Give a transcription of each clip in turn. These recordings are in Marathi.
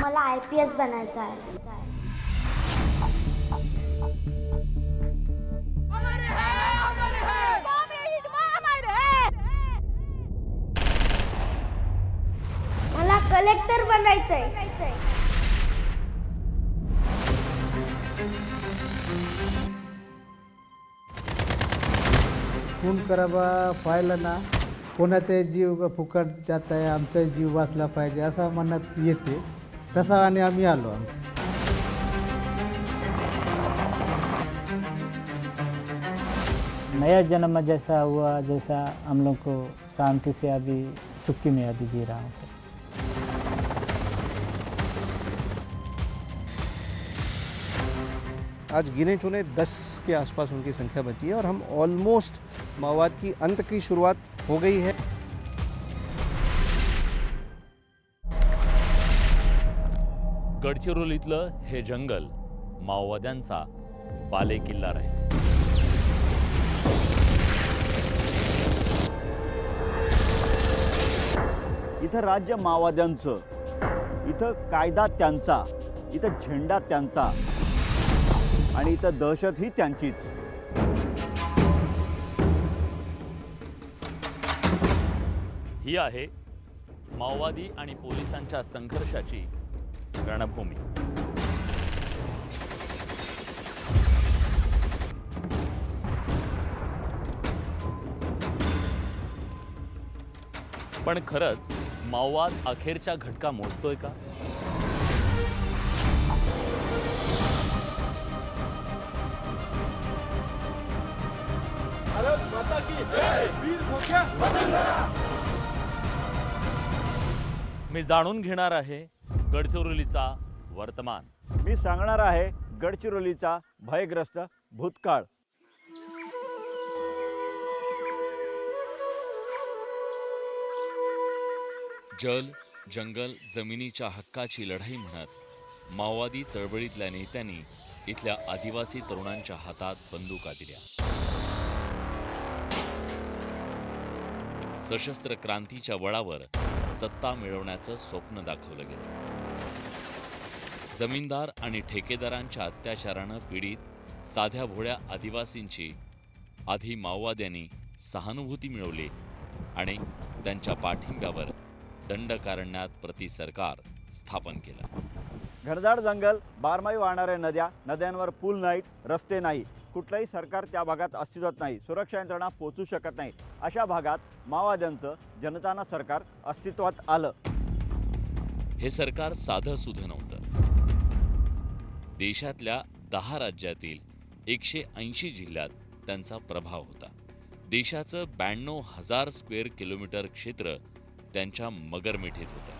मला IPS बनायचं आहे. मला कलेक्टर बनायचं आहे. खून करावा पाहिलं ना, कोणाचा जीव फुकट जात आहे, आमचा जीव वाचला पाहिजे असं मनात येते. तसा आणि आम्ही आलो. नया जन्म जैसा हुआ, जैसा हम लोग को शांति से अभी सुखी में अभी जी रहा हूँ सर। आज गिने चुने 10 के आसपास उनकी संख्या बची है और हम ऑलमोस्ट माओवाद की अंत की शुरुआत हो गई है। गडचिरोलीतलं हे जंगल माओवाद्यांचा बालेकिल्ला राहील. इथं राज्य माओवाद्यांचं, इथं कायदा त्यांचा, इथं झेंडा त्यांचा आणि इथं दहशत ही त्यांचीच. ही आहे माओवादी आणि पोलिसांच्या संघर्षाची रणभूमी. पण खरंच माओवाद अखेरच्या घटका मोजतोय का? मी जाणून घेणार आहे गडचिरोलीचा वर्तमान. मी सांगणार आहे गडचिरोलीचा भयग्रस्त भूतकाळ. जल, जंगल, जमिनीच्या हक्काची लढाई म्हणत माओवादी चळवळीतल्या नेत्यांनी इथल्या आदिवासी तरुणांच्या हातात बंदुका दिल्या. सशस्त्र क्रांतीच्या बळावर सत्ता मिळवण्याचं स्वप्न दाखवलं गेलं. जमीनदार आणि ठेकेदारांच्या अत्याचारानं पीडित साध्या भोळ्या आदिवासींची आधी माओवाद्यांनी सहानुभूती मिळवली आणि त्यांच्या पाठिंब्यावर दंडकारण्यात प्रति सरकार स्थापन केलं. घनदाट जंगल, बारमाही वाहणाऱ्या नद्या, नद्यांवर पूल नाहीत, रस्ते नाही, कुठलंही सरकार त्या भागात अस्तित्वात नाही, सुरक्षा यंत्रणा पोहोचू शकत नाही. अशा भागात माओवाद्यांचं जनताना सरकार अस्तित्वात आलं. हे सरकार साधं सुधं नव्हतं. देशातल्या 10 राज्यातील 180 जिल्ह्यात त्यांचा प्रभाव होता. देशाचं 92,000 स्क्वेअर किलोमीटर क्षेत्र त्यांच्या मगरमिठीत होतं.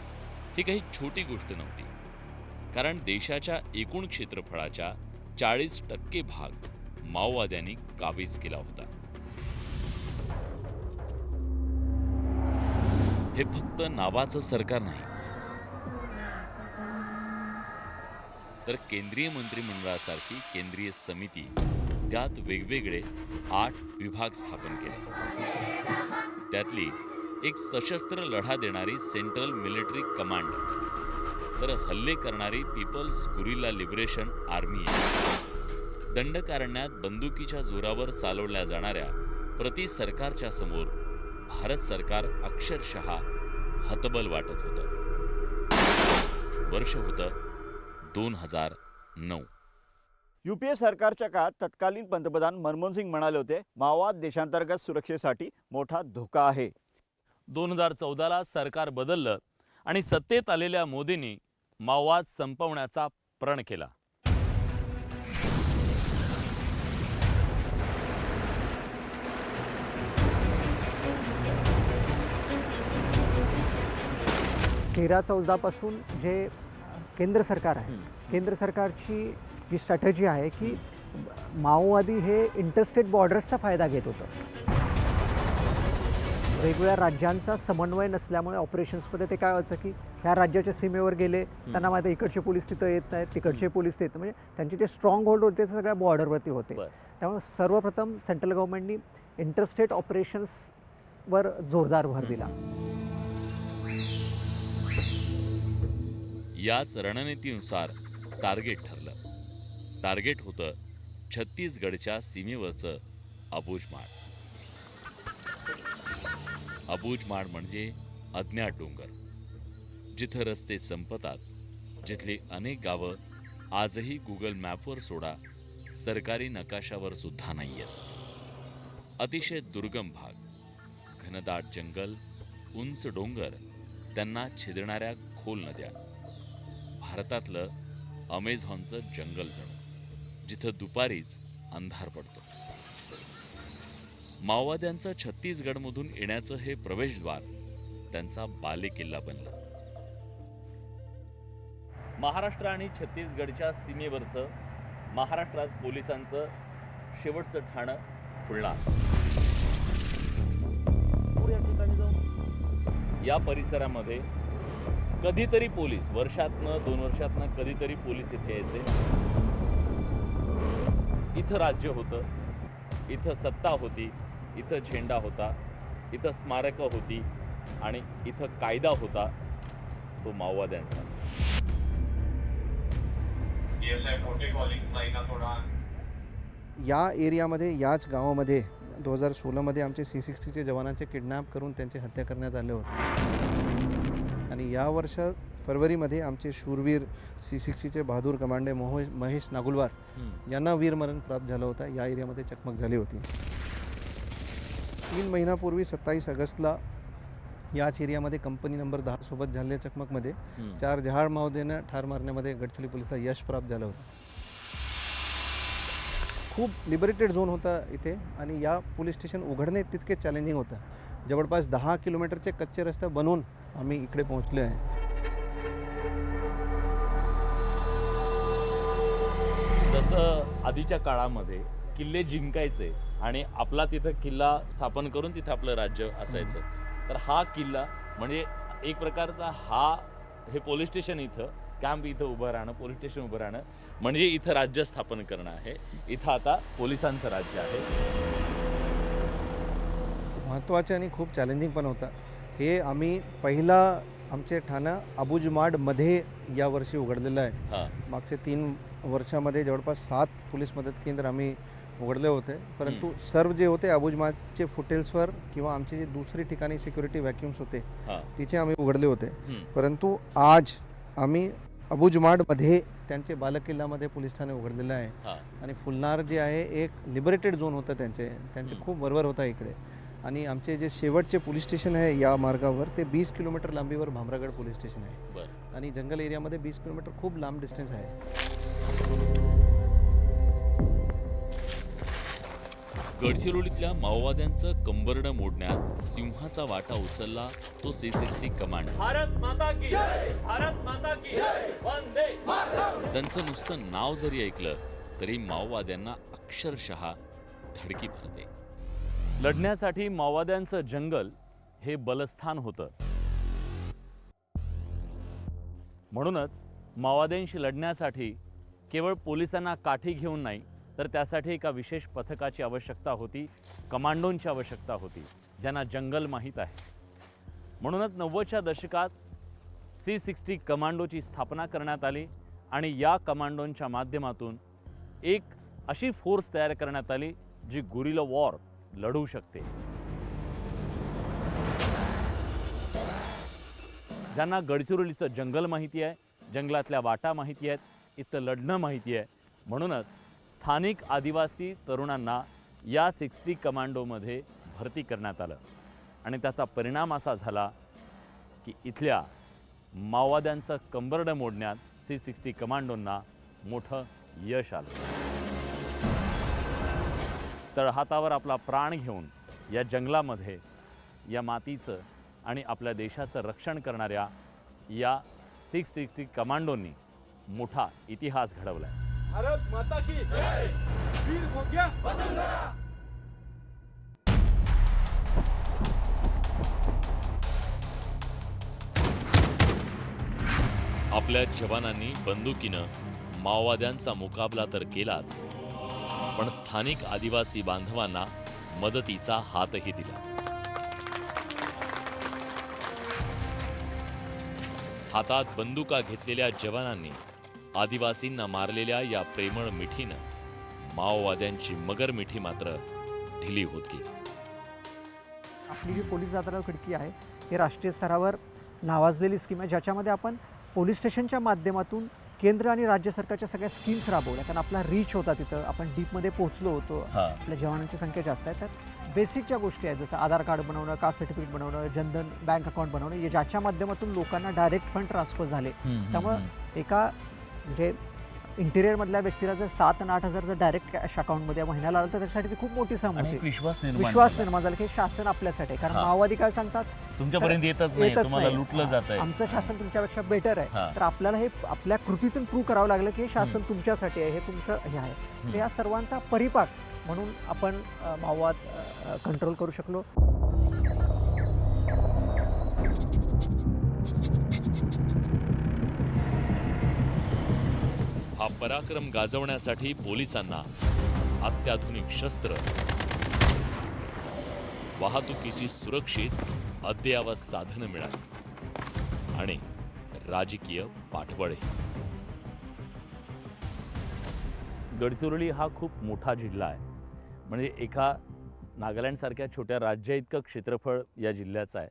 ही काही छोटी गोष्ट नव्हती, कारण देशाच्या एकूण क्षेत्रफळाच्या 40% भाग माओवाद्यांनी काबीज केला होता. हे फक्त नावाचं सरकार नाही, तर केंद्रीय मंत्रिमंडळासारखी केंद्रीय समिती, त्यात वेगवेगळे 8 विभाग स्थापन केले. त्यातली एक सशस्त्र लढा देणारी सेंट्रल मिलिटरी कमांड, तर हल्ले करणारी पीपल्स गुरिल्ला लिबरेशन आर्मी आहे. दंडकारण्यात बंदुकीच्या जोरावर चालवल्या जाणाऱ्या प्रति सरकारच्या समोर भारत सरकार अक्षरशः हतबल वाटत होतं. वर्ष होतं 2009. UPA सरकारच्या काळात तत्कालीन पंतप्रधान मनमोहन सिंग म्हणाले होते, माओवाद देशांतर्गत सुरक्षेसाठी मोठा धोका आहे. 2014ला सरकार बदललं आणि सत्तेत आलेल्या मोदींनी माओवाद संपवण्याचा प्रण केला. तेरा 14 पासून जे केंद्र सरकार आहे, केंद्र सरकारची जी स्ट्रॅटेजी आहे की माओवादी हे इंटरस्टेट बॉर्डर्सचा फायदा घेत होतं. वेगवेगळ्या राज्यांचा समन्वय नसल्यामुळे ऑपरेशन्समध्ये ते काय व्हायचं की ह्या राज्याच्या सीमेवर गेले, त्यांना माहिती आहे इकडचे पोलीस तिथं येत नाहीत, तिकडचे पोलीस तिथं, म्हणजे त्यांचे जे स्ट्रॉंग होल्ड होते ते सगळ्या बॉर्डरवरती होते. त्यामुळे सर्वप्रथम सेंट्रल गव्हर्नमेंटनी इंटरस्टेट ऑपरेशन्सवर जोरदार भर दिला. याच रणनीतीनुसार टार्गेट ठरलं. टार्गेट होतं छत्तीसगडच्या सीमेवरचं अबुझमाड. अबुझमाड म्हणजे अज्ञात डोंगर, जिथं रस्ते संपतात, जिथली अनेक गावं आजही गुगल मॅपवर सोडा सरकारी नकाशावर सुद्धा नाहीयेत. अतिशय दुर्गम भाग, घनदाट जंगल, उंच डोंगर, त्यांना छेदणाऱ्या खोल नद्या. भारतातलं अमेझॉनचं जंगल जणू, जिथं दुपारीच अंधार पडतो. माओवाद्यांचं छत्तीसगडमधून येण्याचं हे प्रवेशद्वार त्यांचा बालेकिल्ला बनला. महाराष्ट्र आणि छत्तीसगडच्या सीमेवरचं महाराष्ट्रात पोलिसांचं शेवटचं ठाणं खुलणार. या परिसरामध्ये कधीतरी पोलीस, वर्षातनं 2 वर्षातनं कधीतरी पोलीस इथे यायचे. इथं राज्य होतं, इथं सत्ता होती, इथं झेंडा होता, इथं स्मारकं होती आणि इथं कायदा होता, तो माओवाद्यांचा. या एरियामध्ये, याच गावामध्ये 2016मध्ये आमचे C60चे जवानांचे किडनॅप करून त्यांची हत्या करण्यात आले होते. आणि या वर्षात फरवरीमध्ये आमचे शूरवीर C60चे बहादूर कमांडे महेश नागुलवार यांना वीरमरण प्राप्त झालं होतं. या एरियामध्ये चकमक झाली होती. 3 महिन्यापूर्वी 27 ऑगस्टला याच एरियामध्ये कंपनी नंबर 10 सोबत झालेल्या चकमकमध्ये 4 जहाळ माओवाद्यांना ठार मारण्यामध्ये गडचिरोली पोलिसांना यश प्राप्त झालं होतं. खूप लिबरेटेड झोन होता इथे आणि या पोलीस स्टेशन उघडणे तितके चॅलेंजिंग होतं. जवळपास 10 किलोमीटरचे कच्चे रस्ते बनवून आम्ही इकडे पोहोचले आहे. जसं आधीच्या काळामध्ये किल्ले जिंकायचे आणि आपला तिथं किल्ला स्थापन करून तिथं आपलं राज्य असायचं, तर हा किल्ला म्हणजे एक प्रकारचा हे पोलीस स्टेशन, इथं कॅम्प इथं उभं राहणं, पोलीस स्टेशन उभं राहणं म्हणजे इथं राज्य स्थापन करणं आहे. इथं आता पोलिसांचं राज्य आहे. महत्त्वाचे आणि खूप चॅलेंजिंग पण होता. हे आम्ही पहिला आमचे ठाणं अबुझमाडमध्ये यावर्षी उघडलेलं आहे. मागचे 3 वर्षामध्ये जवळपास 7 पोलीस मदत केंद्र आम्ही उघडले होते, परंतु सर्व जे होते अबुझमाडचे फुटेल्सवर किंवा आमचे जे दुसरी ठिकाणी सिक्युरिटी व्हॅक्युम्स होते तिथे आम्ही उघडले होते. परंतु आज आम्ही अबुझमाडमध्ये त्यांचे बालेकिल्ल्यामध्ये पोलीस ठाणे उघडलेलं आहे. आणि फुलनार जे आहे एक लिबरेटेड झोन होतं त्यांचे खूप बरोबर होता इकडे. आणि आमचे जे शेवटचे पोलीस स्टेशन आहे या मार्गावर ते 20 किलोमीटर लांबीवर भामरागड पोलीस स्टेशन आहे. आणि जंगल एरियामध्ये 20 किलोमीटर खूप लांब डिस्टन्स आहे. गडचिरोलीतल्या माओवाद्यांचं कंबरडं मोडण्यात सिंहाचा वाटा उचलला तो C60 कमांडो. भारत माता की जय, भारत माता की जय, वंदे मातरम. त्यांचं नुसतं नाव जरी ऐकलं तरी माओवाद्यांना अक्षरशः धडकी भरते. लढण्यासाठी माओवाद्यांचं जंगल हे बलस्थान होतं. म्हणूनच माओवाद्यांशी लढण्यासाठी केवळ पोलिसांना काठी घेऊन नाही, तर त्यासाठी एका विशेष पथकाची आवश्यकता होती, कमांडोंची आवश्यकता होती, ज्यांना जंगल माहीत आहे. म्हणूनच 90च्या दशकात C60 कमांडोची स्थापना करण्यात आली आणि या कमांडोंच्या माध्यमातून एक अशी फोर्स तयार करण्यात आली जी गुरिल्ला वॉर लढू शकते. ज्यांना गडचिरोलीचं जंगल माहिती आहे, जंगलातल्या वाटा माहिती आहेत, इथं लढणं माहिती आहे. म्हणूनच स्थानिक आदिवासी तरुणांना या 60 कमांडोमध्ये भरती करण्यात आलं आणि त्याचा परिणाम असा झाला की इथल्या माओवाद्यांचं कंबरडं मोडण्यात C60 कमांडोंना मोठं यश आलं. तळहातावर आपला प्राण घेऊन या जंगलामध्ये या मातीचं आणि आपल्या देशाचं रक्षण करणाऱ्या या 660 कमांडोंनी मोठा इतिहास घडवलाय. भारत माता की जय, वीर भोग्या वसुंधरा. आपल्या जवानांनी बंदुकीनं माओवाद्यांचा मुकाबला तर केलाच, पण स्थानिक आदिवासी बांधवांना मदतीचा हातही दिला. हातात बंदुका घेतलेल्या जवानांनी आदिवासींना मारलेल्या या प्रेमळ मिठीनं माओवाद्यांची मगर मिठी मात्र ढिली होत गेली. आपली जी पोलीस जाता खिडकी आहे ही राष्ट्रीय स्तरावर नावाजलेली स्कीम आहे, ज्याच्यामध्ये आपण पोलीस स्टेशनच्या माध्यमातून केंद्र आणि राज्य सरकारच्या सगळ्या स्कीम्स राबवल्या. कारण आपला रीच होता, तिथं आपण डीपमध्ये पोहोचलो होतो, आपल्या जवानांची संख्या जास्त आहे. तर बेसिक ज्या गोष्टी आहेत जसं आधार कार्ड बनवणं, कास्ट सर्टिफिकेट बनवणं, जनधन बँक अकाउंट बनवणं, ज्याच्या माध्यमातून लोकांना डायरेक्ट फंड ट्रान्सफर झाले. त्यामुळं एका म्हणजे इंटिरियरमधल्या व्यक्तीला जर 7 आणि 8 हजार जर डायरेक्ट कॅश अकाउंटमध्ये महिन्याला आलं तर त्यासाठी ती खूप मोठी सम होती. विश्वास निर्माण झाला की शासन आपल्यासाठी आहे. कारण माओवादी काय सांगतात, तुमच्यापर्यंत येतच नाही, तुम्हाला लुटलं जात आहे, आमचं शासन तुमच्यापेक्षा बेटर आहे. तर आपल्याला हे आपल्या कृतीतून प्रूव्ह करावं लागलं की हे शासन तुमच्यासाठी आहे, हे तुमचं हे आहे. तर या सर्वांचा परिपाक म्हणून आपण माओवाद कंट्रोल करू शकलो. हा पराक्रम गाजवण्यासाठी पोलिसांना अत्याधुनिक शस्त्र, वाहतुकीची सुरक्षित अद्ययावत साधनं मिळाली आणि राजकीय पाठबळ. गडचिरोली हा खूप मोठा जिल्हा आहे, म्हणजे एका नागालँडसारख्या छोट्या राज्या इतकं क्षेत्रफळ या जिल्ह्याचं आहे.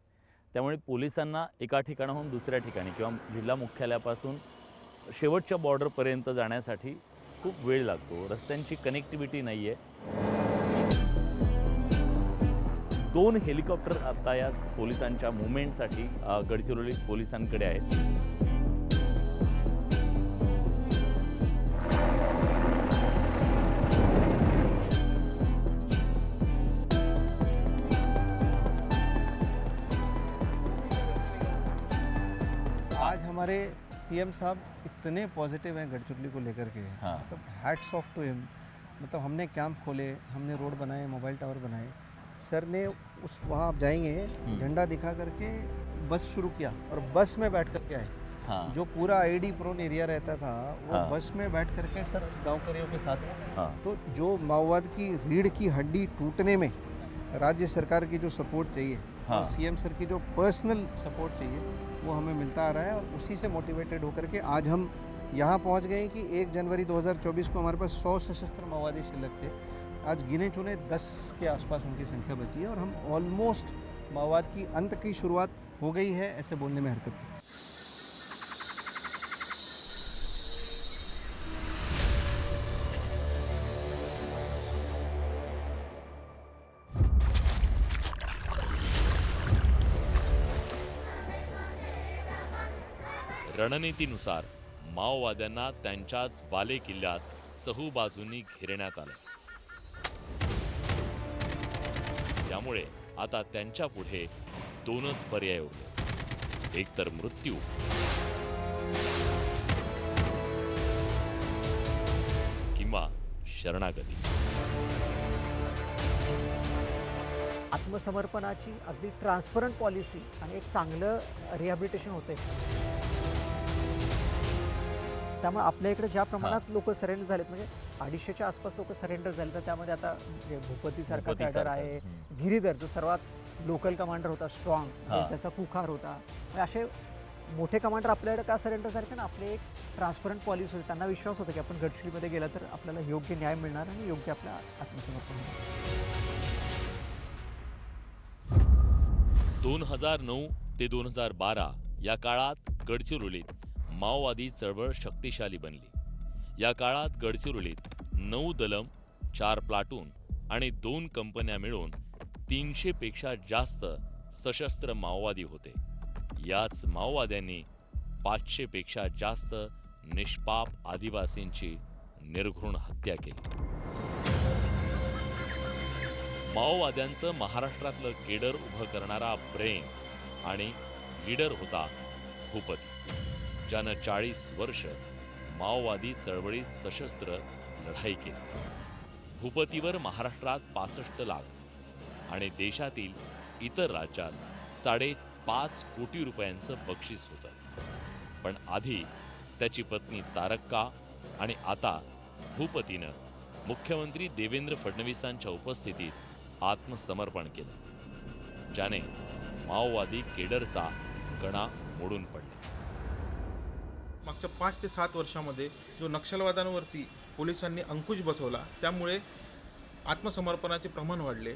त्यामुळे पोलिसांना एका ठिकाणाहून दुसऱ्या ठिकाणी किंवा जिल्हा मुख्यालयापासून शेवटच्या बॉर्डरपर्यंत जाण्यासाठी खूप वेळ लागतो. रस्त्यांची कनेक्टिव्हिटी नाही आहे. 2 हेलिकॉप्टर आता या पोलिसांच्या मुवमेंटसाठी गडचिरोली पोलिसांकडे आहेत. आज हमारे सीएम साहब इतने पॉजिटिव हैं गडचिरोली को लेकर के, मतलब हैट्स ऑफ टू हिम. मतलब हमने कैंप खोले, हमने रोड बनाए, मोबाइल टावर बनाए. सर ने उस वहाँ आप जाएंगे झंडा दिखा करके बस शुरू किया और बस में बैठ करके आए. जो पूरा आईडी प्रोन एरिया रहता था वो बस में बैठ करके सर गाँवकरियों के साथ. तो जो माओवाद की रीढ़ की हड्डी टूटने में राज्य सरकार की जो सपोर्ट चाहिए और सीएम सर की जो पर्सनल सपोर्ट चाहिए वो हमें मिलता आ रहा है. और उसी से मोटिवेटेड होकर के आज हम यहाँ पहुँच गए कि 1 जनवरी 2024 को हमारे पास 100 सशस्त्र माओवादी शिल्लक थे. आज गिने चुने 10 के आसपास उनकी संख्या बची है और हम ऑलमोस्ट माओवाद की अंत की शुरुआत हो गई है, ऐसे बोलने में हरकत नहीं. रणनीतीनुसार माओवाद्यांना त्यांच्याच बाले किल्ल्यात चहूबाजूंनी घेरण्यात आलं. त्यामुळे आता त्यांच्या पुढे 2च पर्याय उरले, एक तर मृत्यू किंवा शरणागती. आत्मसमर्पणाची अगदी ट्रान्सपरंट पॉलिसी आणि एक चांगलं रिहॅबिलिटेशन होते. त्यामुळे आपल्या इकडे ज्या प्रमाणात लोक सरेंडर झालेत, म्हणजे 250च्या आसपास लोक सरेंडर झाले, तर त्यामध्ये आता भूपतीसारखा कॅडर आहे, गिरीधर जो सर्वात लोकल कमांडर होता, स्ट्रॉंग, त्याचा पुकार होता. असे मोठे कमांडर आपल्याकडे का सरेंडर झाले, कारण आपले एक ट्रान्सपरंट पॉलिसी होती. त्यांना विश्वास होता की आपण गडचिरोलीमध्ये गेला तर आपल्याला योग्य न्याय मिळणार आणि योग्य आपल्या आत्मसमर्पण होणार. 2009 ते 2012 या काळात गडचिरोलीत माओवादी चळवळ शक्तिशाली बनली. या काळात गडचिरोलीत 9 दलम, 4 प्लाटून आणि 2 कंपन्या मिळून 300 पेक्षा जास्त सशस्त्र माओवादी होते. याच माओवाद्यांनी 500 पेक्षा जास्त निष्पाप आदिवासींची निर्घृण हत्या केली. माओवाद्यांचं महाराष्ट्रातलं केडर उभं करणारा ब्रेन आणि लीडर होता भूपती, ज्यानं 40 वर्ष माओवादी चळवळीत सशस्त्र लढाई केली. भूपतीवर महाराष्ट्रात 65 लाख आणि देशातील इतर राज्यात 5.5 कोटी रुपयांचं बक्षीस होतं. पण आधी त्याची पत्नी तारक्का आणि आता भूपतीनं मुख्यमंत्री देवेंद्र फडणवीसांच्या उपस्थितीत आत्मसमर्पण केलं, ज्याने माओवादी केडरचा कणा मोडून पडला. मागच्या 5 ते 7 वर्षामध्ये जो नक्षलवादांवरती पोलिसांनी अंकुश बसवला, त्यामुळे आत्मसमर्पणाचे प्रमाण वाढले.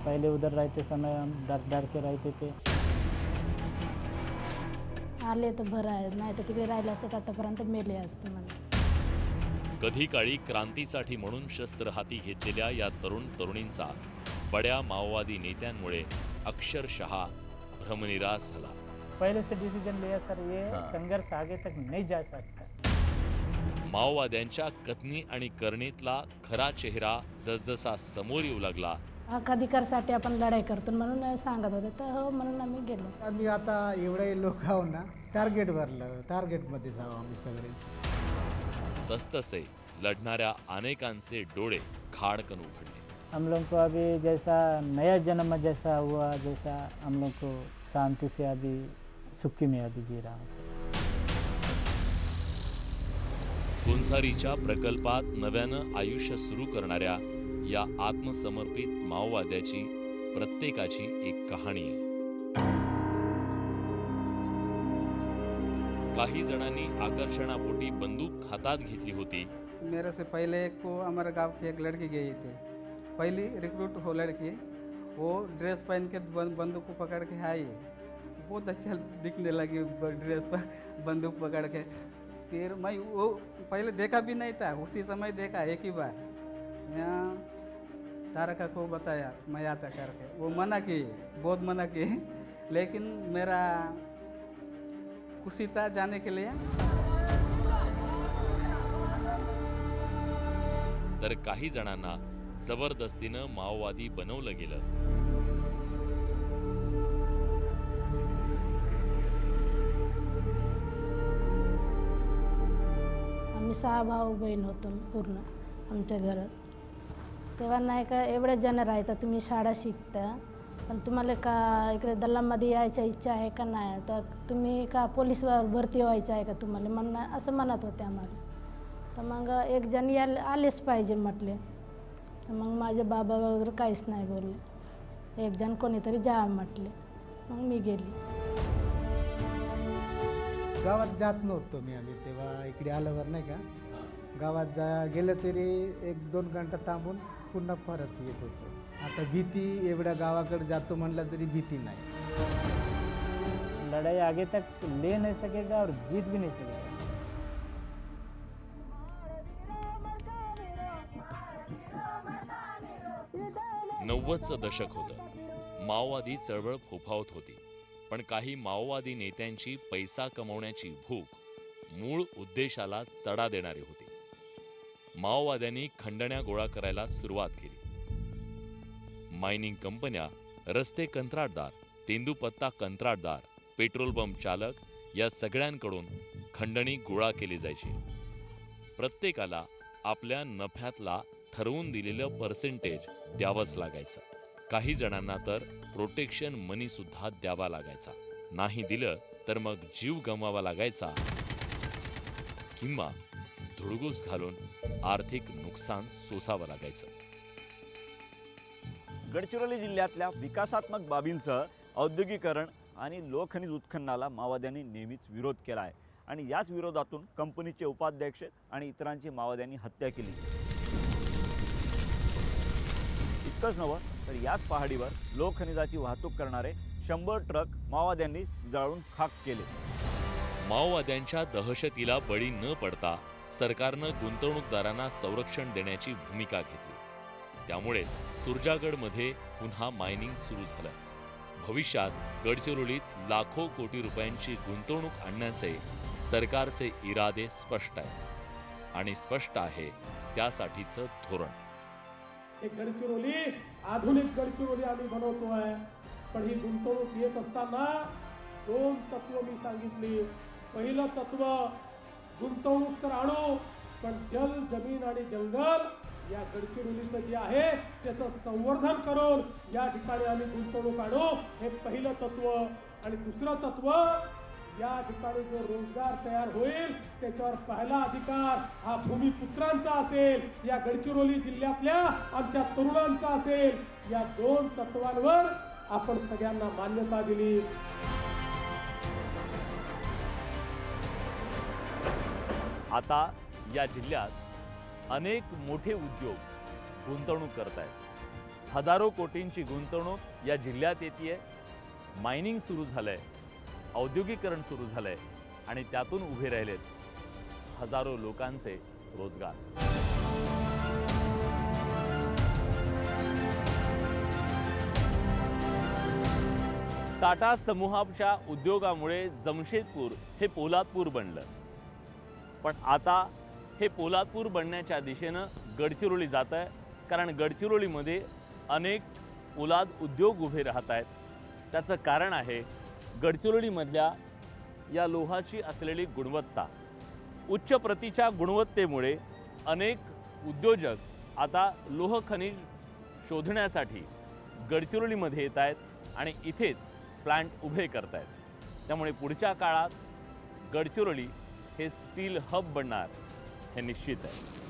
पहले उधर रहते समय हम डर डर के रहते थे. आले तर बरं आहे, नाही तर तिकडे राहिले असते आतापर्यंत मेले असते मला. कधी काळी क्रांतीसाठी म्हणून शस्त्र हाती घेतलेल्या या तरुण तरुणींचा बड्या माओवादी नेत्यांमुळे अक्षरशः भ्रमनिरास झाला. पहले से डिसीजन लिया सर, ये संघर्ष आगे तक नहीं जा सकता. माओवाद्यांच्या कथनी आणि करणीतला खरा चेहरा जसजसा समोर येऊ लागला, हक्क अधिकारसाठी आपण लढाई करतो म्हणून सांगत होते, तर हो म्हणून आम्ही गेलो. आम्ही आता एवढे लोक आहो ना, टार्गेट भरलं, टार्गेटमध्येच आहो आम्ही सगळे. तसतसे लढणाऱ्या अनेकांचे डोळे खाडकन उघडले. हम लोग को अभी जैसा नया जन्म जैसा हुआ, जैसा हम लोग को शांति से अभी सुखी में अभी जी रहा है. कुंसारीच्या प्रकल्पात नव्यानं आयुष्य सुरू करणाऱ्या या आत्मसमर्पित माओवाद्याची प्रत्येकाची एक कहाणी आहे. काही जणांनी आकर्षणापोटी बंदूक हातात घेतली होती. मेरे से पहले एक को हमारे गांव की एक लड़की गई थी, पहली रिक्रूट हो लड़की, वो ड्रेस पहन के बंदूक को पकड़ के आई, बहुत अच्छा दिखने लगी ड्रेस पर बंदूक पकड़ के. फिर मैं वो पहले देखा भी नहीं था, उसी समय देखा एक ही बार. यहाँ तारका को बताया मैं आता करके, वो मना की, बहुत मना की, लेकिन मेरा खुशी था जाने के लिए. तर काही जणांना जबरदस्तीनं माओवादी बनवलं गेलं. आम्ही 6 भाऊ बहीण होतो पूर्ण आमच्या घरात. तेव्हा नाही का एवढे जण राहता, तुम्ही शाळा शिकता, पण तुम्हाला का इकडे दल्लामध्ये यायच्या इच्छा आहे का नाही, तर तुम्ही का पोलीसवर भरती व्हायचं आहे का तुम्हाला, म्हणणं असं म्हणत होते आम्हाला. तर मग एक जण आलेच पाहिजे म्हटले. तर मग माझे बाबा वगैरे काहीच नाही बोलले, एक जण कोणीतरी जा म्हटले, मग मी गेली. गावात जात नव्हतो मी, आम्ही तेव्हा इकडे आल्यावर नाही का गावात गेलं तरी 1-2 घंटा थांबून पुन्हा परत येत होतो. आता भीती, एवढ्या गावाकडे जातो म्हणलं तरी भीती नाही. लड़ाई आगे तक ले नहीं सकेगा और जीत भी नहीं सकेगा. 90चं दशक होतं. माओवादी चळवळ फोफावत होती, पण काही माओवादी नेत्यांची पैसा कमवण्याची भूक मूळ उद्देशाला तडा देणारी होती. माओवाद्यांनी खंडण्या गोळा करायला सुरुवात केली. मायनिंग कंपन्या, रस्ते कंत्राटदार, तेंदूपत्ता कंत्राटदार, पेट्रोल पंप चालक या सगळ्यांकडून खंडणी गोळा केली जायची. प्रत्येकाला आपल्या नफ्यातला ठरवून दिलेलं पर्सेंटेज द्यावंच लागायचं. काही जणांना तर प्रोटेक्शन मनी सुद्धा द्यावा लागायचा. नाही दिलं तर मग जीव गमवावा लागायचा किंवा धुडगूस घालून आर्थिक नुकसान सोसावं लागायचं. गडचिरोली जिल्ह्यातल्या विकासात्मक बाबींसह औद्योगिकरण आणि लोहखनिज उत्खननाला माओवाद्यांनी नेहमीच विरोध केला आहे आणि याच विरोधातून कंपनीचे उपाध्यक्ष आणि इतरांची माओवाद्यांनी हत्या केली. इतकंच नव्हं तर याच पहाडीवर लोहखनिजाची वाहतूक करणारे 100 ट्रक माओवाद्यांनी जाळून खाक केले. माओवाद्यांच्या दहशतीला बळी न पडता सरकारनं गुंतवणूकदारांना संरक्षण देण्याची भूमिका घेतली. त्यामुळेच सुरजागडमध्ये पुन्हा मायनिंग सुरू झालं. भविष्यात गडचिरोलीत लाखो कोटी रुपयांची गुंतवणूक आणण्याचे सरकारचे इरादे स्पष्ट आहेत आणि स्पष्ट आहे त्यासाठीचं धोरण. गडचिरोली आधुनिक गडचिरोली आम्ही बनवतो आहे, पण ही गुंतवणूक येत असताना 2 तत्व मी सांगितली. पहिलं तत्व, गुंतवणूक तर आणू, पण जल, जमीन आणि जंगल या गडचिरोलीचं जे आहे त्याचं संवर्धन करून या ठिकाणी आम्ही गुंतवणूक आणू, हे पहिलं तत्व. आणि दुसरं तत्व, या ठिकाणी जो रोजगार तयार होईल त्याच्यावर पहिला अधिकार हा भूमिपुत्रांचा असेल, या गडचिरोली जिल्ह्यातल्या आमच्या तरुणांचा असेल. या 2 तत्वांवर आपण सगळ्यांना मान्यता दिली. आता या जिल्ह्यात अनेक मोठे उद्योग गुंतवणूक करत आहेत. हजारो कोटींची गुंतवणूक या जिल्ह्यात येते. मायनिंग सुरू झालंय, औद्योगिकरण सुरू झालंय आणि त्यातून उभे राहिलेत हजारो लोकांचे रोजगार. टाटा समूहाच्या उद्योगामुळे जमशेदपूर हे पोलादपूर बनलं. पण आता हे पोलादपूर बनण्याच्या दिशेनं गडचिरोली जात आहे, कारण गडचिरोलीमध्ये अनेक पोलाद उद्योग उभे राहत आहेत. त्याचं कारण आहे गडचिरोलीमधल्या या लोहाची असलेली गुणवत्ता. उच्च प्रतीच्या गुणवत्तेमुळे अनेक उद्योजक आता लोह खनिज शोधण्यासाठी गडचिरोलीमध्ये येत आहेत आणि इथेच प्लांट उभे करत आहेत. त्यामुळे पुढच्या काळात गडचिरोली हे स्टील हब बनणार हे निश्चित आहे.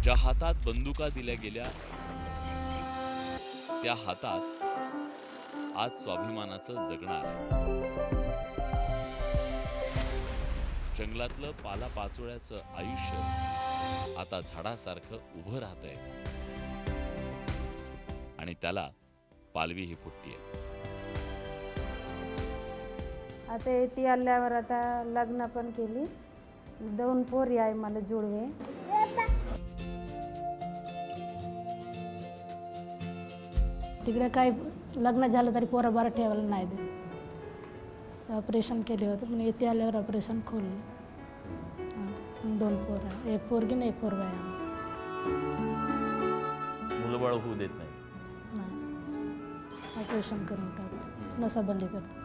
ज्या हातात बंदुका दिल्या गेल्या त्या हातात आज स्वाभिमानाचं जगणार आहे. जंगलातलं पालापाचोळ्याचं आयुष्य आता झाडासारखं उभं राहतंय आणि त्याला पालवीही फुटतीये. आता इथे आल्यावर आता लग्न पण केली. 2 पोरी आहे मला जुळवे. तिकडे काही लग्न झालं तरी पोरं बरं ठेवायला नाही दे. ऑपरेशन केले होते पण इथे आल्यावर ऑपरेशन खोललं. 2 पोरं, 1 पोरगी आणि 1 पोरगा आहे. मुलंबाळ होऊ देत नाही. ऑपरेशन करून टाकलं, नसाबंदी करतो.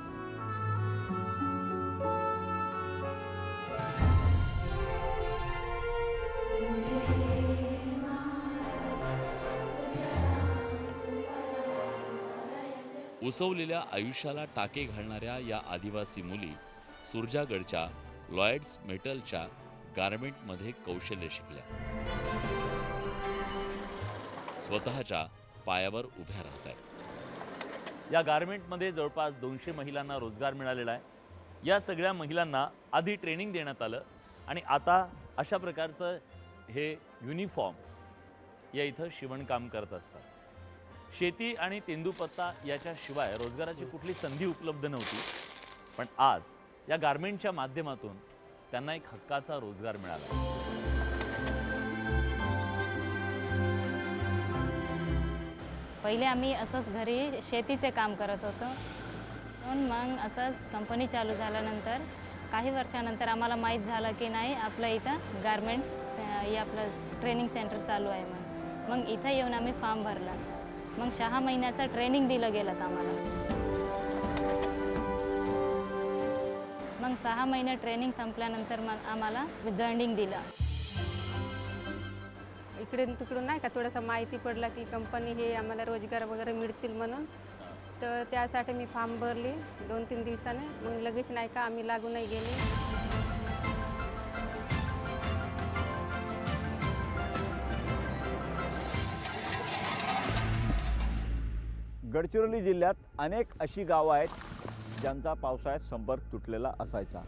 उसवलेल्या आयुष्याला टाके घालणाऱ्या या आदिवासी मुली सुरजागडच्या लॉयड्स मेटलच्या गारमेंटमध्ये कौशल्य शिकल्या. स्वतःच्या पायावर उभ्या राहत आहेत. या गारमेंटमध्ये जवळपास 200 महिलांना रोजगार मिळालेला आहे. या सगळ्या महिलांना आधी ट्रेनिंग देण्यात आलं आणि आता अशा प्रकारचं हे युनिफॉर्म या इथं शिवणकाम करत असतात. शेती आणि तेंदूपत्ता याच्याशिवाय रोजगाराची कुठली संधी उपलब्ध नव्हती. पण आज या गारमेंटच्या माध्यमातून त्यांना एक हक्काचा रोजगार मिळाला. पहिले आम्ही असंच घरी शेतीचे काम करत होतो. मग असंच कंपनी चालू झाल्यानंतर काही वर्षानंतर आम्हाला माहीत झालं की नाही आपलं इथं गारमेंट हे आपलं ट्रेनिंग सेंटर चालू आहे. मग इथं येऊन आम्ही फॉर्म भरला. मग 6 महिन्याचं ट्रेनिंग दिलं गेलं आम्हाला. मग 6 महिने ट्रेनिंग संपल्यानंतर मग आम्हाला जॉईनिंग दिलं. इकडून तिकडून नाही का थोडंसं माहिती पडलं की कंपनी हे आम्हाला रोजगार वगैरे मिळतील म्हणून, तर त्यासाठी मी फॉर्म भरली 2-3 दिवसाने. मग लगेच नाही का आम्ही लागूनही गेले. गडचिरोली जिल्ह्यात अनेक अशी गावं आहेत ज्यांचा पावसाळ्यात संपर्क तुटलेला असायचा.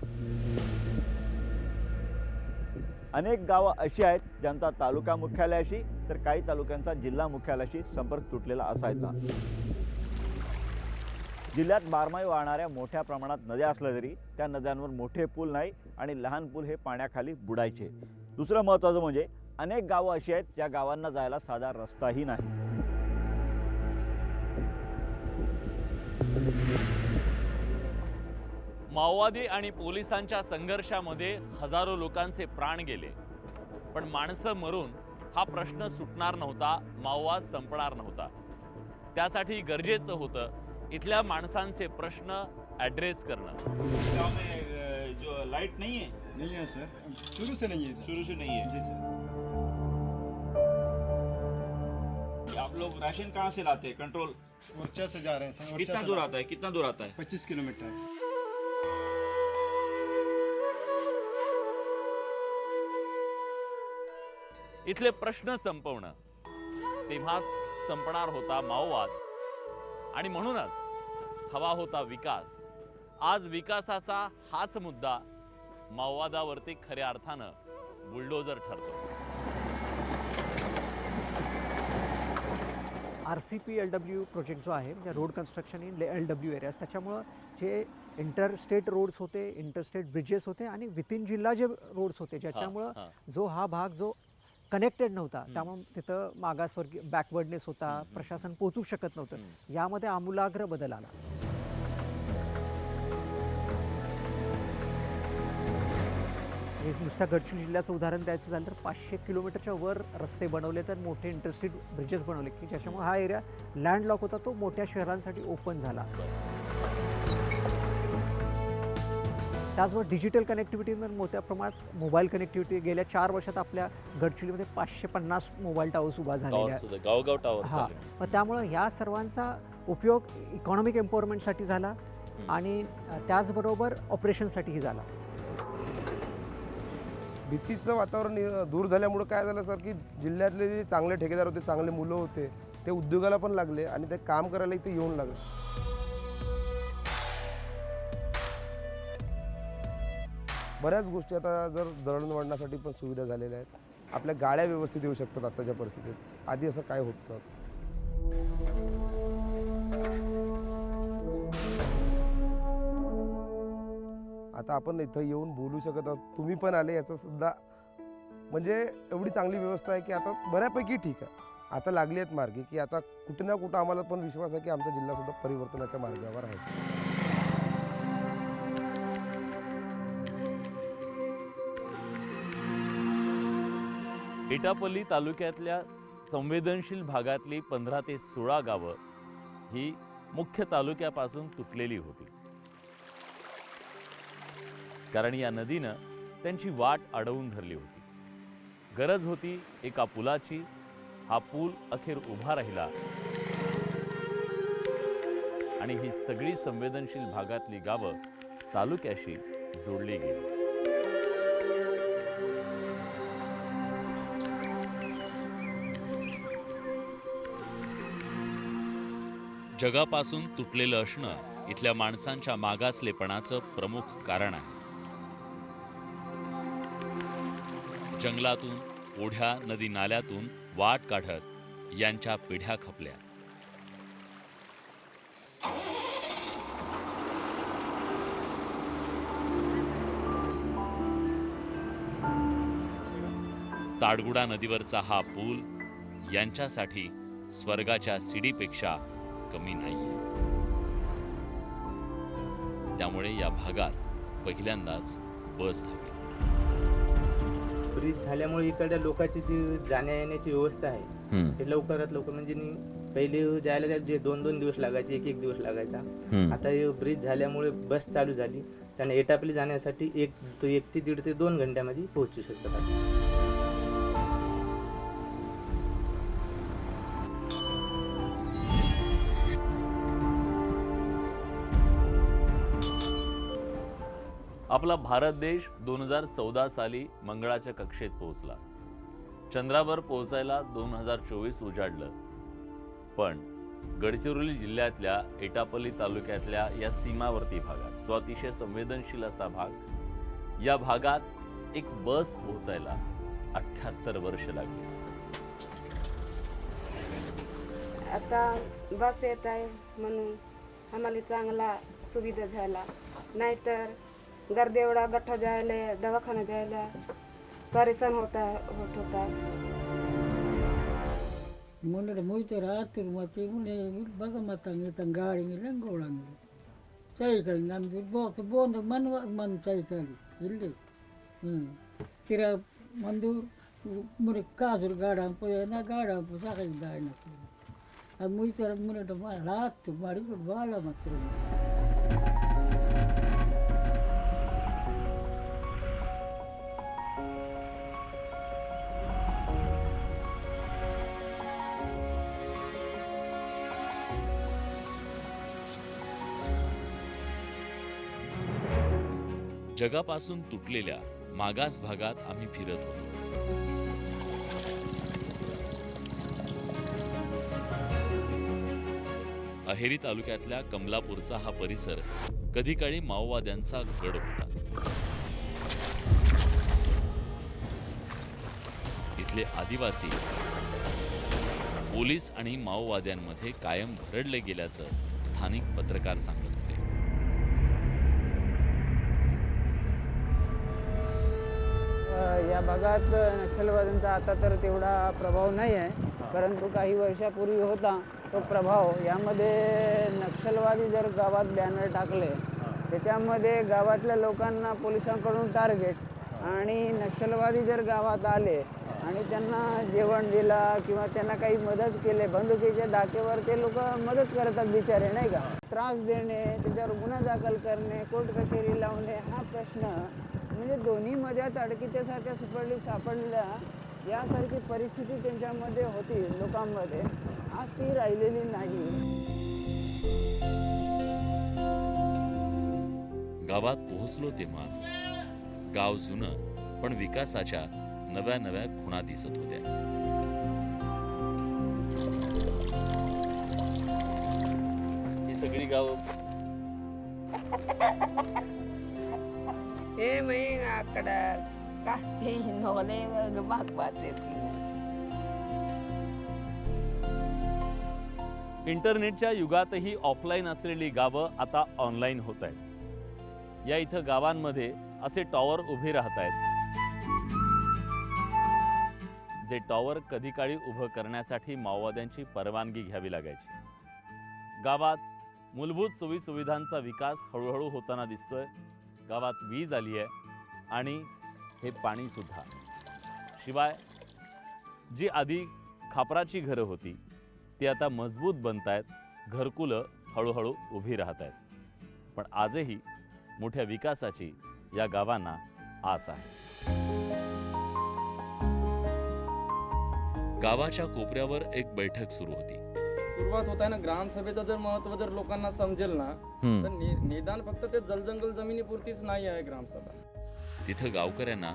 अनेक गावं अशी आहेत ज्यांचा तालुका मुख्यालयाशी तर काही तालुक्यांचा जिल्हा मुख्यालयाशी संपर्क तुटलेला असायचा. जिल्ह्यात बारमाही वाहणाऱ्या मोठ्या प्रमाणात नद्या असल्या तरी त्या नद्यांवर मोठे पूल नाही आणि लहान पूल हे पाण्याखाली बुडायचे. दुसरं महत्त्वाचं म्हणजे अनेक गावं अशी आहेत ज्या गावांना जायला साधा रस्ताही नाही. माओवादी आणि पोलिसांच्या संघर्षामध्ये हजारो लोकांचे प्राण गेले, पण माणसं मरून हा प्रश्न सुटणार नव्हता, माओवाद संपणार नव्हता. त्यासाठी गरजेचं होतं इथल्या माणसांचे प्रश्न ॲड्रेस करणं. गाँव में जो लाइट नहीं है सर, शुरू से नहीं है जी सर. आप लोग राशन कहाँ से लाते हैं? कंट्रोल ओरछा से जा रहे हैं सर. कितना दूर आता है? 25 किलोमीटर. इथले प्रश्न संपवणं, तेव्हाच संपणार होता माओवाद. आणि म्हणूनच हवा होता विकास. आज विकासाचा हाच मुद्दा माओवादावरती खऱ्या अर्थानं बुलडोजर ठरतो. RCPLW प्रोजेक्ट जो आहे म्हणजे road construction in LW areas, त्याच्यामुळं जे इंटरस्टेट रोड्स होते, इंटरस्टेट ब्रिजेस होते आणि विथिन जिल्हा जे रोड्स होते, ज्याच्यामुळं जो हा भाग जो कनेक्टेड नव्हता, त्यामुळे तिथं मागासवर्गीय बॅकवर्डनेस होता, प्रशासन पोहोचू शकत नव्हतं. यामध्ये आमूलाग्र बदल आला. हे नुसत्या गडचिरोली जिल्ह्याचं उदाहरण द्यायचं झालं तर 500 किलोमीटरच्या वर रस्ते बनवले, तर मोठे इंटरस्टेट ब्रिजेस बनवले की ज्याच्यामुळे हा एरिया लँडलॉक होता, तो मोठ्या शहरांसाठी ओपन झाला. त्याचबरोबर डिजिटल कनेक्टिव्हिटीमध्ये मोठ्या प्रमाणात मोबाईल कनेक्टिव्हिटी गेल्या 4 वर्षात आपल्या गडचिरोलीमध्ये 550 मोबाईल टावर्स उभा झालेले आहेत. गावगाव टावर. हां, मग त्यामुळं ह्या सर्वांचा उपयोग इकॉनॉमिक एम्पॉवरमेंटसाठी झाला आणि त्याचबरोबर ऑपरेशनसाठीही झाला. भीतीचं वातावरण दूर झाल्यामुळं काय झालं सर की जिल्ह्यातले जे चांगले ठेकेदार होते, चांगले मुलं होते, ते उद्योगाला पण लागले आणि ते काम करायला इथे येऊन लागले. बऱ्याच गोष्टी आता जर दळणवळणासाठी पण सुविधा झालेल्या आहेत. आपल्या गाड्या व्यवस्थित येऊ शकतात आताच्या परिस्थितीत. आधी असं काय होत नव्हतं. आता आपण इथं येऊन बोलू शकत आहोत, तुम्ही पण आले, याचं सुद्धा म्हणजे एवढी चांगली व्यवस्था आहे की आता बऱ्यापैकी ठीक आहे. आता लागली आहेत मार्गी की आता कुठे ना कुठं आम्हाला पण विश्वास आहे की आमचा जिल्हा सुद्धा परिवर्तनाच्या मार्गावर आहे. एटापल्ली तालुक्यातल्या संवेदनशील भागातली 15 ते 16 गावं ही मुख्य तालुक्यापासून तुटलेली होती, कारण या नदीनं त्यांची वाट अडवून धरली होती. गरज होती एका पुलाची. हा पूल अखेर उभा राहिला आणि ही सगळी संवेदनशील भागातली गावं तालुक्याशी जोडली गेली. जगापासून तुटलेलं असणं इथल्या माणसांच्या मागासलेपणाचं प्रमुख कारण आहे. जंगलातून, ओढ्या, नदी नाल्यातून वाट काढत यांच्या पिढ्या खपल्या. ताडगुडा नदीवरचा हा पूल यांच्यासाठी स्वर्गाच्या सीडीपेक्षा कमी नाहीये. त्यामुळे या भागात पहिल्यांदाच बस धावली. ब्रिज झाल्यामुळे इकडल्या लोकांची जी जाण्या येण्याची व्यवस्था आहे हे लवकरात लवकर, म्हणजे पहिले जायला जे 2-2 दिवस लागायचे, 1-1 दिवस लागायचा. आता हे ब्रिज झाल्यामुळे बस चालू झाली, त्यांना एटापल्ली जाण्यासाठी 1 ते 1.5 ते 2 घंट्यामध्ये पोहोचू शकतात. आपला भारत देश 2014 साली मंगळाच्या कक्षेत पोहोचला. चंद्रावर पोहोचायला 2024 उजाडलं. पण गडचिरोली जिल्ह्यातल्या एटापल्ली तालुक्यातल्या या सीमावर्ती भागात, जो अतिशय संवेदनशील असा भाग, या भागात एक बस पोहोचायला 78 वर्ष लागली. आता बस येत आहे म्हणून आम्हाला चांगला सुविधा झाला, नाहीतर गर्दी एवढा गठ्ठा जायला, दवाखाना जायला परेशान होत होता. ಮೊನ್ನೆ ಮೊಯ್ತಾರೆ ಆತಿರು ಮತ್ತೆ ಮುನ್ನೆ ಬಗ ಮತ್ತಂಗೆ ಗಾಡಿ ಗೋಳಂಗಿಲ್ಲ ಸೈಕಲ್ ನಮ್ಮದು ಬೋಂದು ಮನ್ ಸೈಕಲ್ ಇಲ್ಲಿ kira mandu mure kazur gadam poyana gadam pusaka indana amui tera mure to malat mari ko bala matre जगापासून तुटलेल्या मागास भागात आम्ही फिरत होतो. अहेरी तालुक्यातल्या कमलापूरचा हा परिसर कधी काळी माओवाद्यांचा गड होता. इथले आदिवासी पोलीस आणि माओवाद्यांमध्ये कायम भरडले गेल्याचं स्थानिक पत्रकार सांगत होते. या भागात नक्षलवाद्यांचा आता तर तेवढा प्रभाव नाही आहे, परंतु काही वर्षापूर्वी होता तो प्रभाव. यामध्ये नक्षलवादी जर गावात बॅनर टाकले त्याच्यामध्ये गावातल्या लोकांना पोलिसांकडून टार्गेट आणि नक्षलवादी जर गावात आले आणि त्यांना जेवण दिला किंवा त्यांना काही मदत केले, बंदुकीच्या धाकेवर ते लोक मदत करतात बिचारे, नाही का. त्रास देणे, त्याच्यावर गुन्हा दाखल करणे, कोर्ट कचेरी लावणे, हा प्रश्न म्हणजे दोन्ही मध्यात अडकित्यासारख्या सापडलेल्या यासारखी परिस्थिती त्यांच्यामध्ये होती लोकांमध्ये. आज ती राहिलेली नाही. गावात पोहोचलो तेव्हा गाव जुनं पण विकासाच्या नव्या नव्या खुणा दिसत होत्या. ही सगळी गाव हे मी अక్కడ काही नोले महत्वाचे. इंटरनेटच्या युगातही ऑफलाईन असलेली गावं आता ऑनलाईन होत आहेत. या इथं गावांमध्ये असे टॉवर उभे राहत आहेत, जे टॉवर कधी काळी उभं करण्यासाठी माओवाद्यांची परवानगी घ्यावी लागायची. गावात मूलभूत सोयीसुविधांचा विकास हळूहळू होताना दिसतोय. गावात वीज आली आहे आणि हे पाणी सुद्धा. शिवाय जी आधी खापराची घरं होती ती आता मजबूत बनतायत, घरकुलं हळूहळू उभी राहत आहेत. पण आजही मोठ्या विकासाची या गावांना आस आहे. गावाच्या कोपऱ्यावर एक बैठक सुरू होती. सुरुवात होत आहे ना, ग्रामसभेचं जर महत्व जर लोकांना समजेल ना, तर निदान फक्त ते जलजंगल जमिनीपुरतीच नाही आहे ग्रामसभा. तिथं गावकऱ्यांना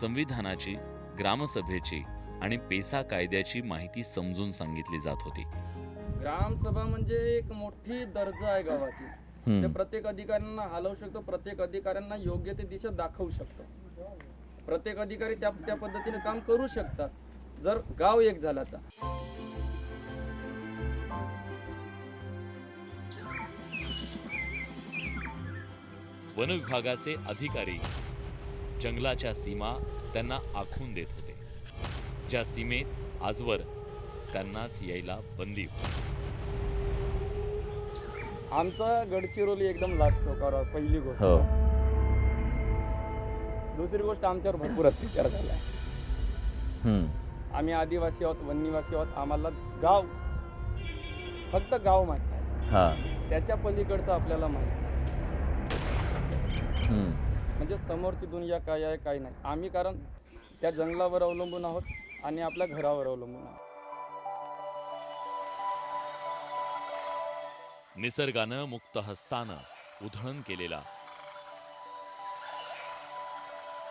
संविधानाची, ग्रामसभेची आणि पेसा कायद्याची माहिती समजून सांगितली जात होती. ग्रामसभा म्हणजे एक मोठी दर्जा आहे गावाची. ते प्रत्येक अधिकाऱ्यांना हलवू शकतो, प्रत्येक अधिकाऱ्यांना योग्य ते दिशा दाखवू शकतो. प्रत्येक अधिकारी त्या पद्धतीने काम करू शकतात जर गाव एक झाला तर. वन विभागाचे अधिकारी जंगलाच्या सीमा त्यांना आखून देत होते, ज्या सीमेत आजवर त्यांनाच यायला बंदी होती. आमचा गडचिरोली एकदम लास्ट टोकावर पहिली गोष्ट. दुसरी गोष्ट आमच्यावर भरपूर अत्याचार झाला आहे. आम्ही आदिवासी आहोत, वननिवासी आहोत. आम्हाला गाव, फक्त गाव माहित आहे, त्याच्या पलीकडचं आपल्याला माहित नाही. म्हणजे समोरची दुनिया काय आहे काय नाही. आम्ही कारण त्या जंगलावर अवलंबून आहोत आणि आपल्या घरावर अवलंबून आहोत. निसर्गानं मुक्त हस्तानं उधळण केलेला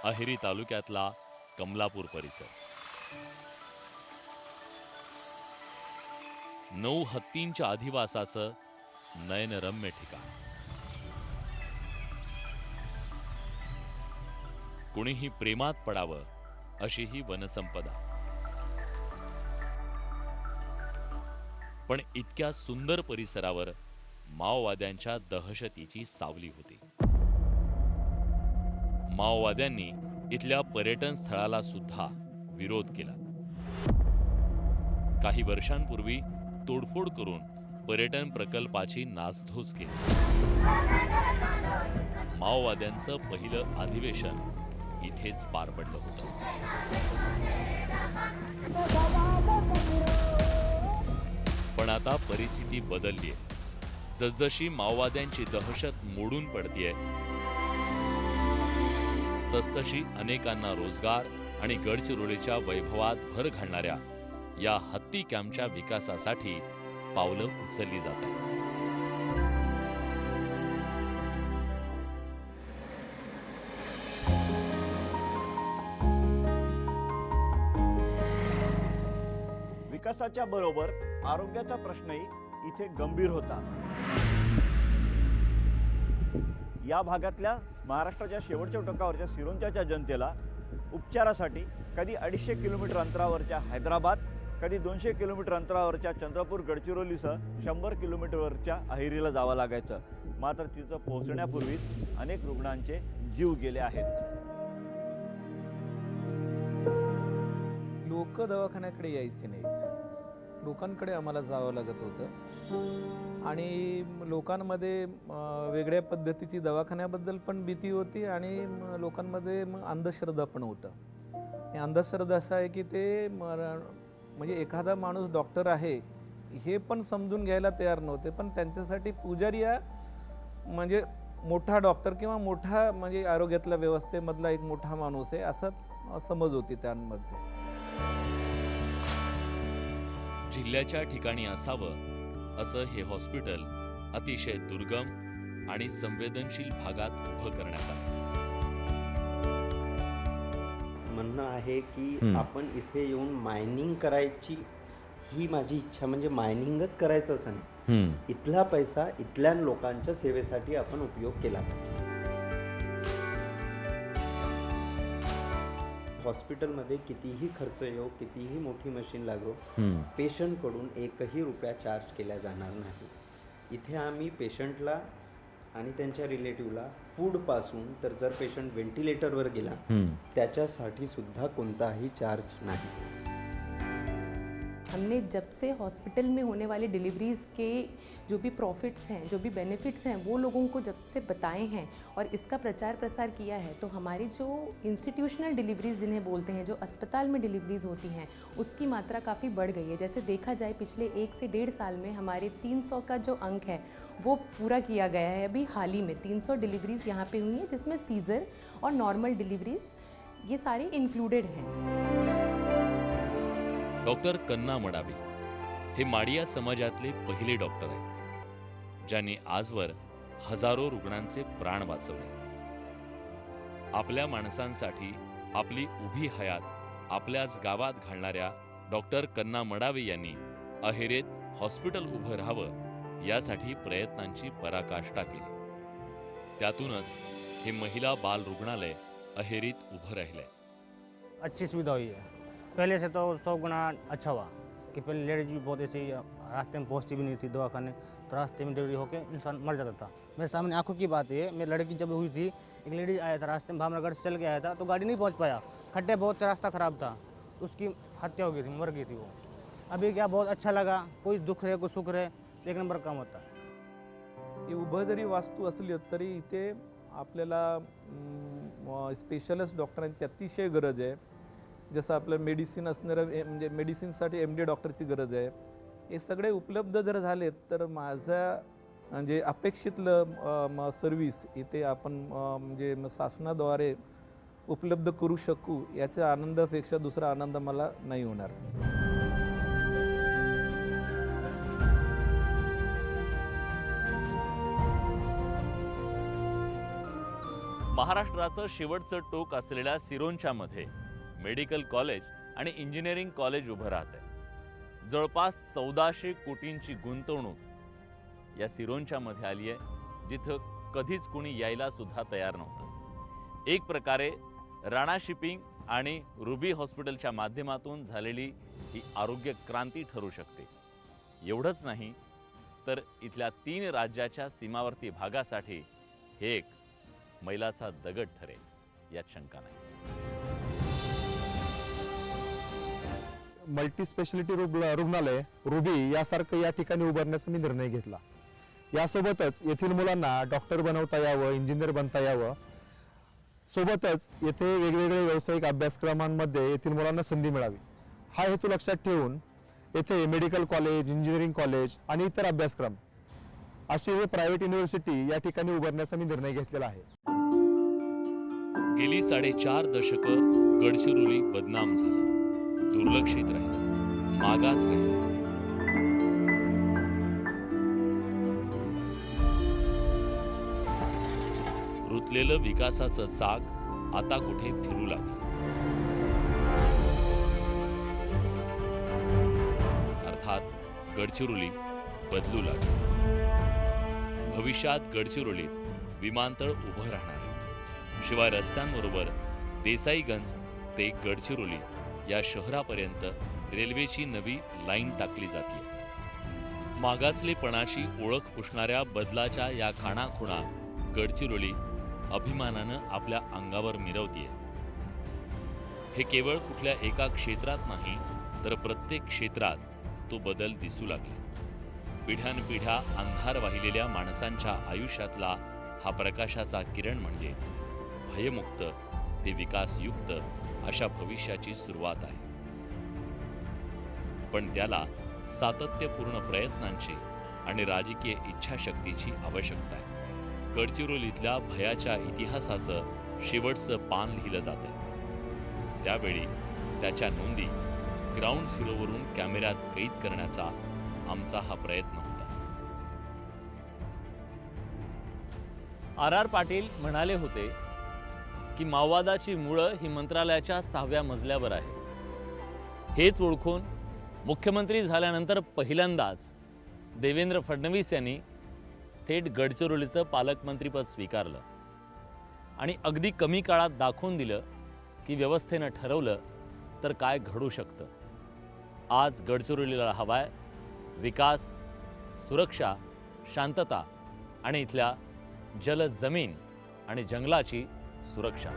अहेरी तालुक्यातला कमलापूर परिसर. 9 हत्तींच्या अधिवासाचं नयनरम्य ठिकाण. कुणीही प्रेमात पडावं अशी ही वनसंपदा. पण इतक्या सुंदर परिसरावर माओवाद्यांच्या दहशतीची सावली होती. माओवाद्यांनी इथल्या पर्यटन स्थळाला सुद्धा विरोध केला. काही वर्षांपूर्वी तोडफोड करून पर्यटन प्रकल्पाची नासधूस केली. माओवाद्यांचं पहिलं अधिवेशन इथेच पार पडलं होतं. पण आता परिस्थिती बदललीय. जसजशी माओवाद्यांची दहशत मोडून पडतीये, तसतशी अनेकांना रोजगार आणि गडचिरोलीच्या वैभवात भर घालणाऱ्या या हत्ती कॅम्पच्या विकासासाठी पावलं उचलली जातात. विकासाच्या बरोबर आरोग्याचा प्रश्नही इथे गंभीर होता. या भागातल्या महाराष्ट्राच्या शेवटच्या टोकावरच्या सिरोंचाच्या जनतेला उपचारासाठी कधी 250 किलोमीटर अंतरावरच्या हैदराबाद, कधी 200 किलोमीटर अंतरावरच्या चंद्रपूर गडचिरोलीसह 100 किलोमीटरवरच्या अहेरीला जावं लागायचं. मात्र तिथं पोहोचण्यापूर्वीच अनेक रुग्णांचे जीव गेले आहेत. लोक दवाखान्याकडे यायचे नाहीत, लोकांकडे आम्हाला जावं लागत होतं. आणि लोकांमध्ये वेगळ्या पद्धतीची दवाखान्याबद्दल पण भीती होती आणि लोकांमध्ये अंधश्रद्धा पण होतं. अंधश्रद्धा असा आहे की ते म्हणजे एखादा माणूस डॉक्टर आहे हे पण समजून घ्यायला तयार नव्हते, पण त्यांच्यासाठी पुजारी हा म्हणजे मोठा डॉक्टर किंवा मोठा म्हणजे आरोग्यातल्या व्यवस्थेमधला एक मोठा माणूस आहे असं समज होती त्यांमध्ये. जिल्ह्याच्या ठिकाणी असावं असं हे हॉस्पिटल अतिशय दुर्गम आणि संवेदनशील भागात उभं करण्यात आलं. म्हणणं आहे की आपण इथे येऊन मायनिंग करायची ही माझी इच्छा, म्हणजे मायनिंगच करायचं असं नाही, इथला पैसा इथल्या लोकांच्या सेवेसाठी आपण उपयोग केला पाहिजे. हॉस्पिटलमध्ये कितीही खर्च येऊ, कितीही मोठी मशीन लागो, पेशंटकडून एकही रुपया चार्ज केला जाणार नाही. इथे आम्ही पेशंटला आणि त्यांच्या रिलेटिव्हला फूडपासून तर जर पेशंट व्हेंटिलेटरवर गेला त्याच्यासाठी सुद्धा कोणताही चार्ज नाही. हमने जब से हॉस्पिटल में होने वाली डिलीवरीज़ के जो भी प्रॉफिट्स हैं, जो भी बेनिफिट्स हैं, वो लोगों को जब से बताए हैं और इसका प्रचार प्रसार किया है, तो हमारी जो इंस्टीट्यूशनल डिलीवरीज़ जिन्हें बोलते हैं, जो अस्पताल में डिलीवरीज़ होती हैं, उसकी मात्रा काफ़ी बढ़ गई है. जैसे देखा जाए पिछले 1 से 1.5 साल में हमारे 300 का जो अंक है वो पूरा किया गया है. अभी हाल ही में 300 डिलीवरीज़ यहाँ पे हुई हैं, जिसमें सीज़र और नॉर्मल डिलीवरीज़ ये सारी इंक्लूडेड हैं. डॉक्टर कन्ना मडावी हे माडिया समाजातले पहिले डॉक्टर आहेत, ज्यांनी आजवर हजारो रुग्णांचे प्राण वाचवले. आपल्या माणसांसाठी आपली उभी हयात आपल्याच गावात घालणाऱ्या डॉक्टर कन्ना मडावी यांनी अहेरीत हॉस्पिटल उभं राहावं यासाठी प्रयत्नांची पराकाष्ठा केली. त्यातूनच हे महिला बाल रुग्णालय अहेरीत उभं राहिलंय. अच्छी सुविधा हुई है. पहले से तो 100 गुना अच्छा हुआ कि पहले लेडीज भी बहुत ऐसी रास्ते में पहुंचती भी नहीं थी दवाखाने, तो रास्ते में डिलीवरी होकर इंसान मर जाता था. मेरे सामने आंखों की बात है, मेरी लड़की जब हुई थी, एक लेडीज आया था रास्ते में, भामरागढ़ से चल के आया था, तो गाड़ी नहीं पहुंच पाया, खड्डे बहुत थे, रास्ता ख़राब था, उसकी हत्या हो गई थी, मर गई थी वो. अभी क्या बहुत अच्छा लगा, कोई दुख रहे कोई सुख रहे, एक नंबर काम होता है. ही उभं जरी वास्तू असली तरी इथे आपल्याला स्पेशलिस्ट डॉक्टरांची अतिशय गरज आहे. जसं आपलं मेडिसिन असणारं म्हणजे मेडिसिनसाठी MD डॉक्टरची गरज आहे. हे सगळे उपलब्ध जर झाले तर माझं म्हणजे अपेक्षितलं सर्विस इथे आपण म्हणजे शासनाद्वारे उपलब्ध करू शकू याच्या आनंदापेक्षा दुसरा आनंद मला नाही होणार. महाराष्ट्राचं शेवटचं टोक असलेल्या सिरोंचामध्ये मेडिकल कॉलेज आणि इंजिनिअरिंग कॉलेज उभं राहते. जवळपास 1400 कोटींची गुंतवणूक या सिरोंचामध्ये आली आहे, जिथं कधीच कुणी यायला सुद्धा तयार नव्हतं. एक प्रकारे राणा शिपिंग आणि रुबी हॉस्पिटलच्या माध्यमातून झालेली ही आरोग्य क्रांती ठरू शकते. एवढंच नाही तर इथल्या 3 राज्याच्या सीमावर्ती भागासाठी हे एक मैलाचा दगड ठरेल यात शंका नाही. मल्टी स्पेशालिटी रुग्णालय रुबी यासारखं या ठिकाणी उभारण्याचा मी निर्णय घेतला. यासोबतच येथील मुलांना डॉक्टर बनवता यावं, इंजिनियर बनता यावं, सोबतच येथे वेगवेगळे व्यावसायिक अभ्यासक्रमांमध्ये येथील मुलांना संधी मिळावी हा हेतू लक्षात ठेवून येथे मेडिकल कॉलेज, इंजिनिअरिंग कॉलेज आणि इतर अभ्यासक्रम अशी हे प्रायव्हेट युनिव्हर्सिटी या ठिकाणी उभारण्याचा मी निर्णय घेतलेला आहे. गेली 4.5 दशकं गडचिरोली बदनाम झालं, दुर्लक्षित राहिलं, मागास राहिलं. रुतलेलं विकासाचं चाक आता कुठे फिरू लागलं. अर्थात गडचिरोली बदलू लागली. भविष्यात गडचिरोलीत विमानतळ उभं राहणार आहे. शिवाय रस्त्यांबरोबर देसाईगंज ते गडचिरोली या शहरापर्यंत रेल्वेची नवी लाईन टाकली जाते. मागासलेपणाची ओळख पुसणाऱ्या बदलाच्या या खाणाखुणा गडचिरोली अभिमानानं आपल्या अंगावर मिरवतीये. हे केवळ कुठल्या एका क्षेत्रात नाही तर प्रत्येक क्षेत्रात तो बदल दिसू लागला. पिढ्यानपिढ्या अंधार वाहिलेल्या माणसांच्या आयुष्यातला हा प्रकाशाचा किरण म्हणजे भयमुक्त ते विकासयुक्त अशा भविष्याची सुरुवात आहे. पण त्याला सातत्यपूर्ण प्रयत्नांची आणि राजकीय इच्छाशक्तीची आवश्यकता आहे. गडचिरोलीतल्या भयाच्या इतिहासाचं शेवटचं पान लिहिलं जातंय. त्यावेळी त्याच्या नोंदी ग्राउंड झिरोवरून कॅमेऱ्यात कैद करण्याचा आमचा हा प्रयत्न होता. आर पाटील म्हणाले होते की माओवादाची मुळं ही मंत्रालयाच्या 6व्या मजल्यावर आहे. हेच ओळखून मुख्यमंत्री झाल्यानंतर पहिल्यांदाच देवेंद्र फडणवीस यांनी थेट गडचिरोलीचं पालकमंत्रीपद स्वीकारलं आणि अगदी कमी काळात दाखवून दिलं की व्यवस्थेनं ठरवलं तर काय घडू शकतं. आज गडचिरोलीला हवाय विकास, सुरक्षा, शांतता आणि इथल्या जल, जमीन आणि जंगलाची सुरक्षा.